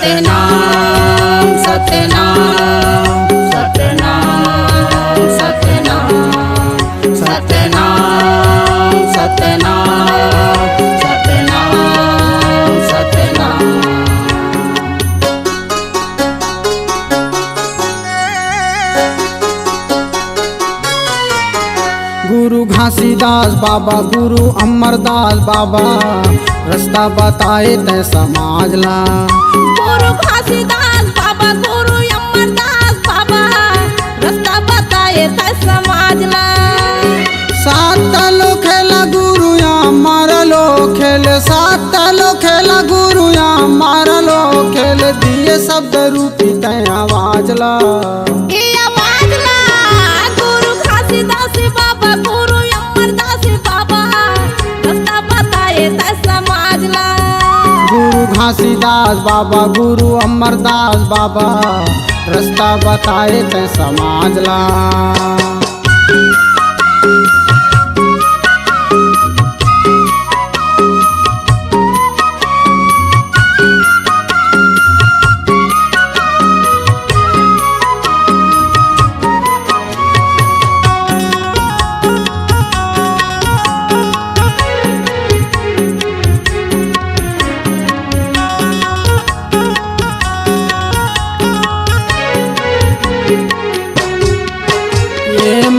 सतनाम सतनाम सतनाम सतनाम सतनाम सतनाम सतनाम सतनाम। गुरु घासीदास बाबा गुरु अमरदास बाबा रास्ता बताए तै समाजला। गुरु घासीदास बाबा गुरु अमरदास बाबा रास्ता बताए तै समाजला। सात लो खेला गुरु या मार लो खेल, सात लो खेला गुरु या मार लो खेल, दिए शब्द रूपी तै आवाजला। ये आवाजला गुरु घासीदास बाबा गुरु अमरदास बाबा रास्ता बताए तै समाजला। गुरु घासीदास बाबा गुरु अमरदास बाबा रास्ता बताए तै समाजला।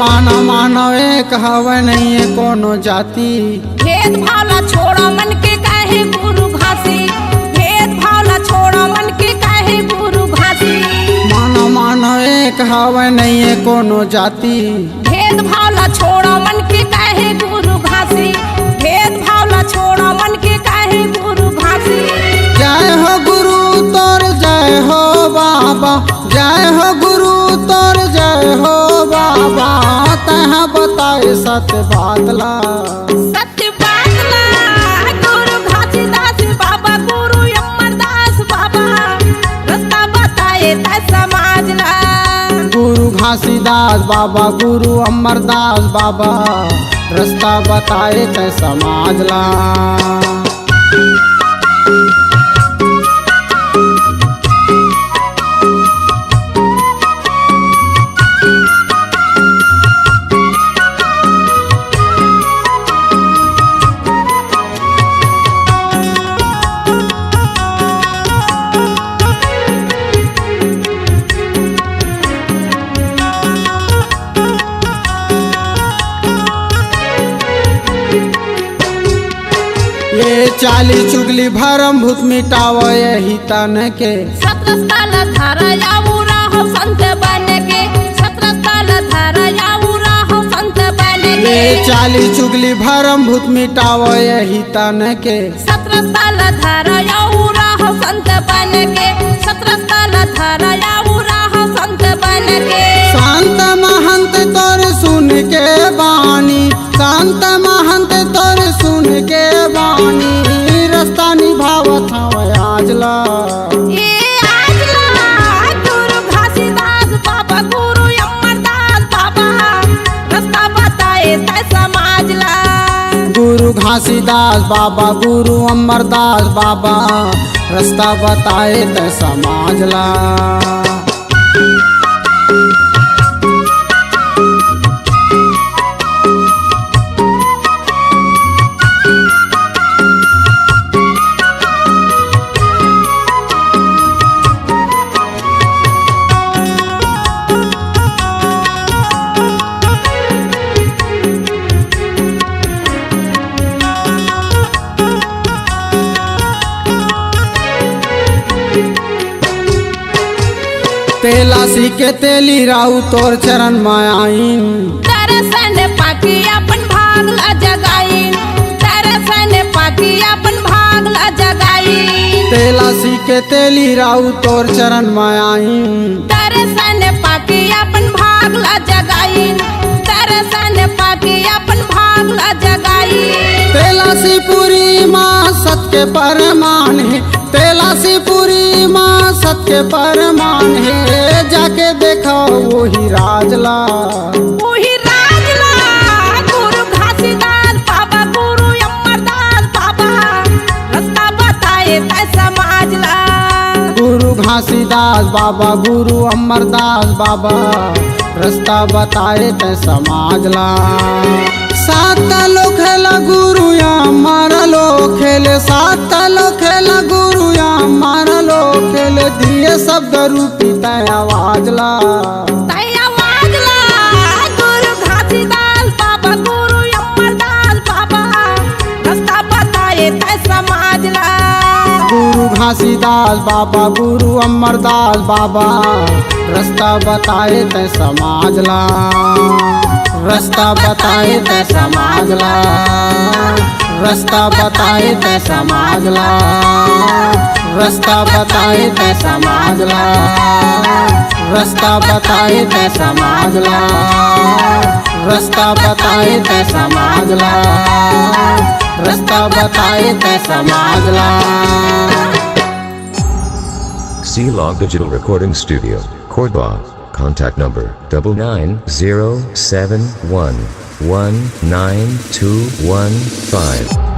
मानव मानव एक हवे नहीं है कोनो जाति, भेद भावला छोड़ा मन के काहे गुरु घासी, भेद भावला छोड़ा मन के काहे गुरु घासी। मानव मानव एक हवे नहीं है कोनो जाति, भेद भावला छोड़ा मन के काहे गुरु घासी, भेद भावला छोड़ा मन के काहे गुरु घासी। जय हो गुरु तोर जय हो बाबा, जय हो गुरु तोर जय हो बाबा, तह बताए सत्य बातला। सत्य बातला गुरु घासीदास बाबा गुरु अमरदास बाबा रास्ता बताए तै समाजला। गुरु घासीदास बाबा गुरु अमरदास बाबा रास्ता बताए तै समाजला। ये चाली चुगली भरम भूत मिटाव यही तन के, 17 साल धारा याऊरा हो संत बन के, 17 साल धारा याऊरा हो संत बन के। ये चाली चुगली भरम भूत मिटाव यही तन के, 17 साल धारा याऊरा हो संत बन के, 17 साल धारा याऊरा हो संत बन के। संत महंत तोर सुन के बानी, संत महंत तोर सुन के बानी, रास्ता निभावत हवे आजला। ये आजला गुरु घासीदास बाबा गुरु अमरदास बाबा रास्ता बताए तै समाजला। गुरु घासीदास बाबा गुरु अमरदास बाबा रास्ता बताए तै समाजला। तेलासी के तेली राउ तोर चरण मायाइन, दर्शन पाकी अपन भागला जगाइन, दर्शन पाकी अपन भागला जगाइन। तेलासी के तेली राउ तोर चरण मायाइन, दर्शन पाकी अपन भागला जगाइन, दर्शन पाकी अपन भागला जगाइन। तेलासी पूरी माँ सत के परमान है, तेलासी पूरी माँ सत के परमान है, जाके देखो वही राजला। वही राजला गुरु घासीदास बाबा गुरु अमरदास बाबा रास्ता बताए तै समाजला। गुरु घासीदास बाबा गुरु अमरदास बाबा रास्ता बताए ते समाज ला। सात लोखेला गुरु या मारा लो खेले, सात लोखेला गुरु या मारा लो खेले, दिए शब्द रूपी तय आवाज ला। तय आवाज ला गुरु घासीदास बाबा गुरु अमरदास बाबा रास्ता बताए तय समाज ला। गुरु घासीदास बाबा गुरु अमरदास बाबा रास्ता बताए ते समाज ला। रास्ता बताए ते समाज ला, रास्ता बताए ते समाज ला, रास्ता बताए ते समाज ला, रास्ता बताए ते समाज ला, रास्ता बताए ते समाज ला, रास्ता बताए ते समाज ला। C-Log Digital Recording Studio, Cordoba. Contact number 99071192115.